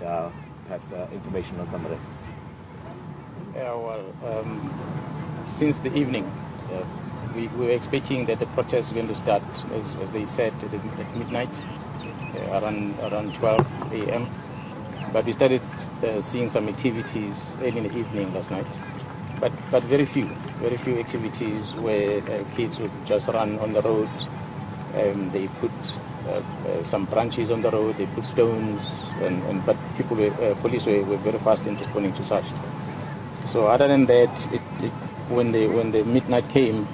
perhaps information on some arrests? Yeah, well, since the evening, we were expecting that the protest is going to start, as they said, at midnight, around 12 a.m. But we started seeing some activities early in the evening last night. But very few activities where kids would just run on the road. They put some branches on the road, they put stones, but police were very fast in responding to such. So other than that, when the midnight came,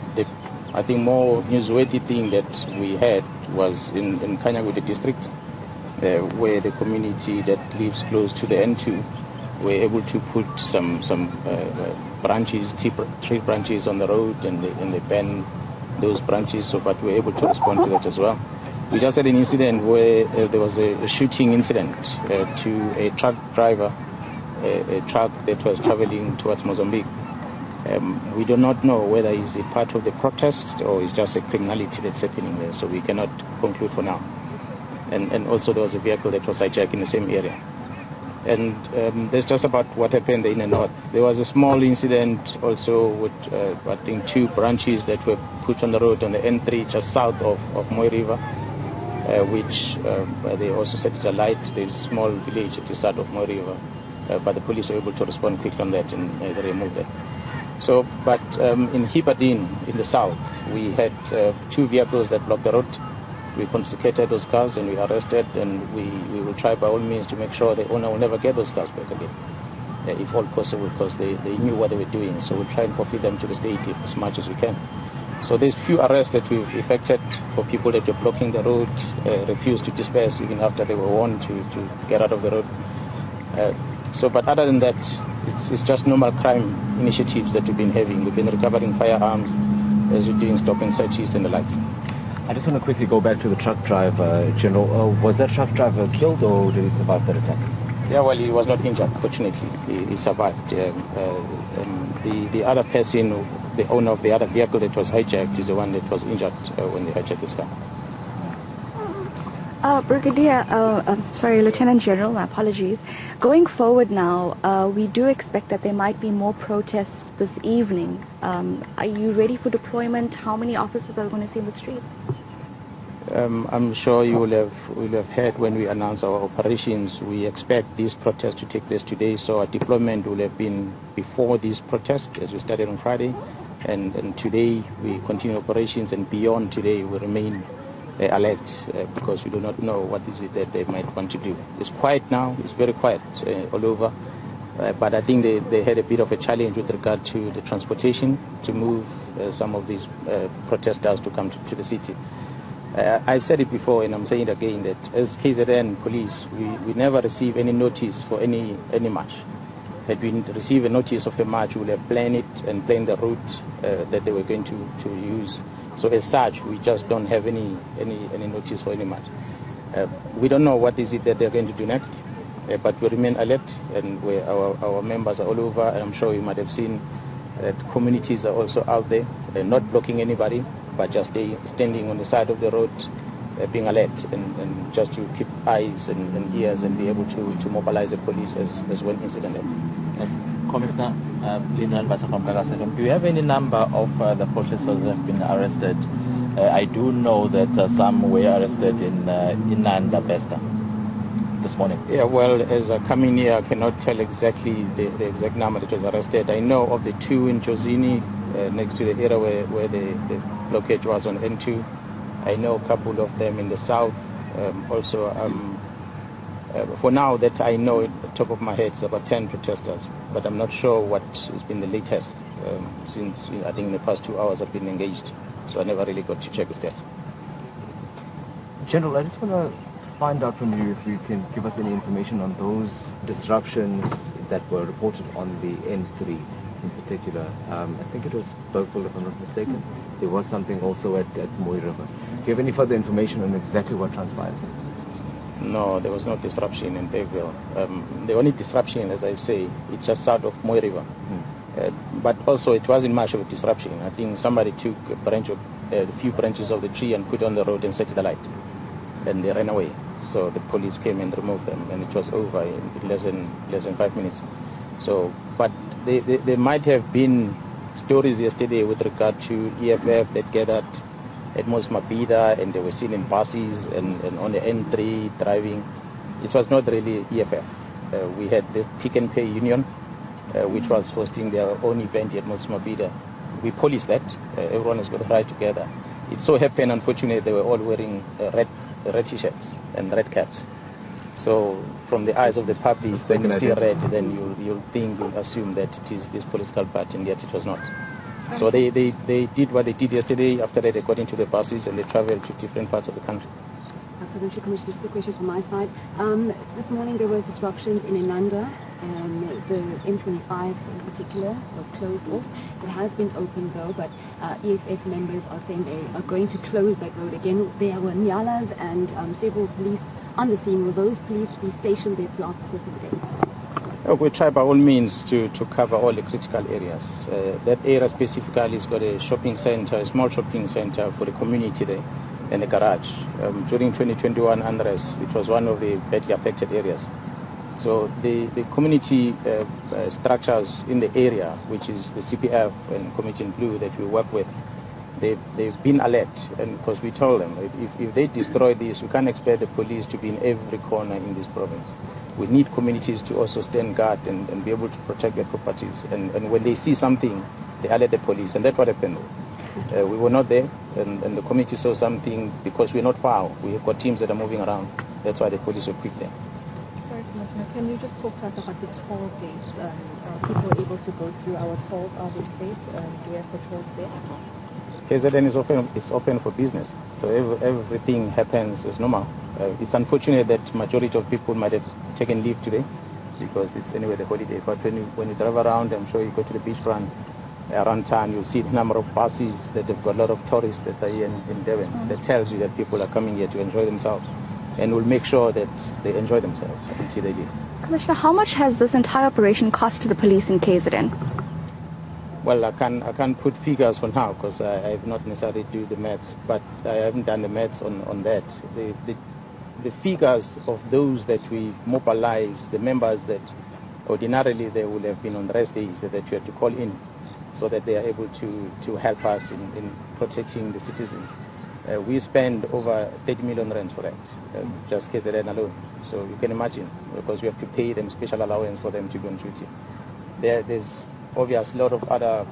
I think more newsworthy thing that we had was in Kanyagwede district, where the community that lives close to the N2 were able to put some branches, tree branches on the road, and they banned those branches, but we were able to respond to that as well. We just had an incident where there was a shooting incident to a truck driver, a truck that was traveling towards Mozambique. We do not know whether it's a part of the protest or it's just a criminality that's happening there, so we cannot conclude for now. And also there was a vehicle that was hijacked in the same area. And that's just about what happened in the north. There was a small incident also with, I think, 2 branches that were put on the road on the N3 just south of Moy River, which they also set it alight. There's a small village at the start of Moy River, but the police were able to respond quickly on that and they removed it. So, but in Hibadin, in the south, we had 2 vehicles that blocked the road. We confiscated those cars and we arrested, and we will try by all means to make sure the owner will never get those cars back again, if all possible, because they knew what they were doing. So we'll try and forfeit them to the state as much as we can. So there's few arrests that we've effected for people that were blocking the road, refused to disperse even after they were warned to get out of the road. But other than that, it's just normal crime initiatives that we've been having. We've been recovering firearms, as we're doing stop and searches and the likes. I just want to quickly go back to the truck driver, General. Was that truck driver killed or did he survive that attack? Yeah, well, he was not injured, fortunately. He survived. The other person, the owner of the other vehicle that was hijacked, is the one that was injured when they hijacked this car. Lieutenant General, my apologies. Going forward now, we do expect that there might be more protests this evening. Are you ready for deployment? How many officers are we going to see in the streets? I'm sure you will have heard when we announce our operations. We expect this protest to take place today, so our deployment will have been before this protest, as we started on Friday, and today we continue operations, and beyond today we remain alert because we do not know what is it that they might want to do. It's quiet now, it's very quiet all over, but I think they had a bit of a challenge with regard to the transportation to move some of these protesters to come to the city. I've said it before and I'm saying it again that as KZN police, we never receive any notice for any march. Had we received a notice of a march, we would have planned it and planned the route that they were going to use. So as such, we just don't have any notice for any march. We don't know what is it that they're going to do next, but we remain alert, and our members are all over. And I'm sure you might have seen that communities are also out there. They're not blocking anybody, but just standing on the side of the road, being alert and just to keep eyes and ears and be able to mobilize the police as one incident happens. Commissioner Linan Bata from Kagasekon, do you have any number of the protesters that have been arrested? I do know that some were arrested in Nanda Besta this morning. Yeah, well, as I come in here, I cannot tell exactly the exact number that was arrested. I know of the 2 in Jozini, next to the area where the blockage was on N2. I know a couple of them in the south. Also, for now that I know at the top of my head, it's about 10 protesters, but I'm not sure what has been the latest since I think in the past 2 hours I've been engaged, so I never really got to check the stats. General, I just want to find out from you if you can give us any information on those disruptions that were reported on the N3 in particular. I think it was Bergville, if I'm not mistaken. There was something also at Moy River. Do you have any further information on exactly what transpired? No, there was no disruption in Bergville. The only disruption, as I say, it's just south of Moy River. But also it wasn't much of a disruption. I think somebody took a few branches of the tree and put on the road and set it alight. And they ran away. So the police came and removed them, and it was over in less than 5 minutes. So, but there might have been stories yesterday with regard to EFF that gathered at Mabhida, and they were seen in buses and on the N3 driving. It was not really EFF. We had the Pick and Pay Union, which was hosting their own event at Mabhida. We policed that. Everyone has got to ride together. It so happened, unfortunately, they were all wearing red t-shirts and red caps. So from the eyes of the public, when you see red, then you'll assume that it is this political party, and yet it was not. So they did what they did yesterday. After that, they got into the buses and they traveled to different parts of the country. Presidential Commissioner, just a question from my side. This morning there were disruptions in Inanda. The M25 in particular was closed off. It has been opened though, but EFF members are saying they are going to close that road again. There were Nyalas and several police on the scene. Will those police be stationed there throughout the course of the day? We try by all means to cover all the critical areas. That area specifically has got a shopping center, a small shopping center for the community there, and a garage. During 2021 unrest, it was one of the badly affected areas. So the community structures in the area, which is the CPF and Committee in Blue that we work with, they've been alert, and because we told them if they destroy this, we can't expect the police to be in every corner in this province. We need communities to also stand guard and be able to protect their properties. And when they see something, they alert the police, and that's what happened. We were not there, and the community saw something because we're not far. We've got teams that are moving around. That's why the police were quick there. Sorry, Commissioner, can you just talk to us about the toll gates? Are people able to go through our tolls? Are they safe? Do we have patrols there? KZN is open. It's open for business, so everything happens as normal. It's unfortunate that majority of people might have taken leave today because it's anyway the holiday. But when you drive around, I'm sure you go to the beachfront around town, you'll see the number of buses that have got a lot of tourists that are here in Devon. That tells you that people are coming here to enjoy themselves, and we'll make sure that they enjoy themselves until they leave. Commissioner, how much has this entire operation cost to the police in KZN? Well, I can't put figures for now because I have not necessarily do the maths, but I haven't done the maths on that. The figures of those that we mobilize, the members that ordinarily they would have been on rest days that we have to call in so that they are able to help us in protecting the citizens. We spend over 30 million rands for that, just KZN alone. So you can imagine, because we have to pay them special allowance for them to go on duty. There's obviously a lot of other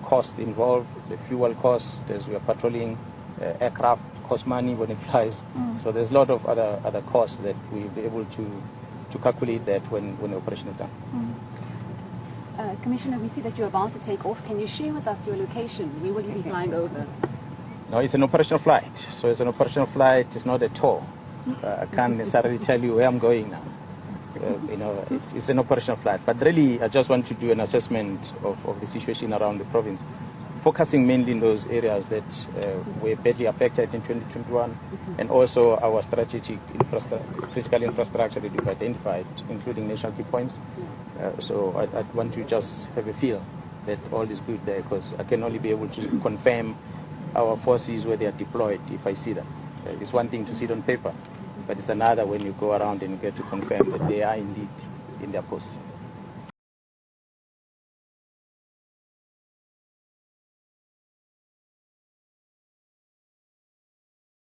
costs involved, the fuel costs, as we are patrolling, aircraft cost money when it flies. So there's a lot of other costs that we'll be able to calculate that when the operation is done. Commissioner, we see that you're about to take off. Can you share with us your location? Where will you be flying over? No, it's an operational flight. So it's an operational flight. It's not a tour. I can't necessarily tell you where I'm going now. It's an operational flight. But really, I just want to do an assessment of the situation around the province, focusing mainly in those areas that were badly affected in 2021, and also our strategic critical infrastructure that we've identified, including national key points. So I want to just have a feel that all is good there, because I can only be able to confirm our forces where they are deployed if I see them. It's one thing to see it on paper, but it's another when you go around and you get to confirm that they are indeed in their posts.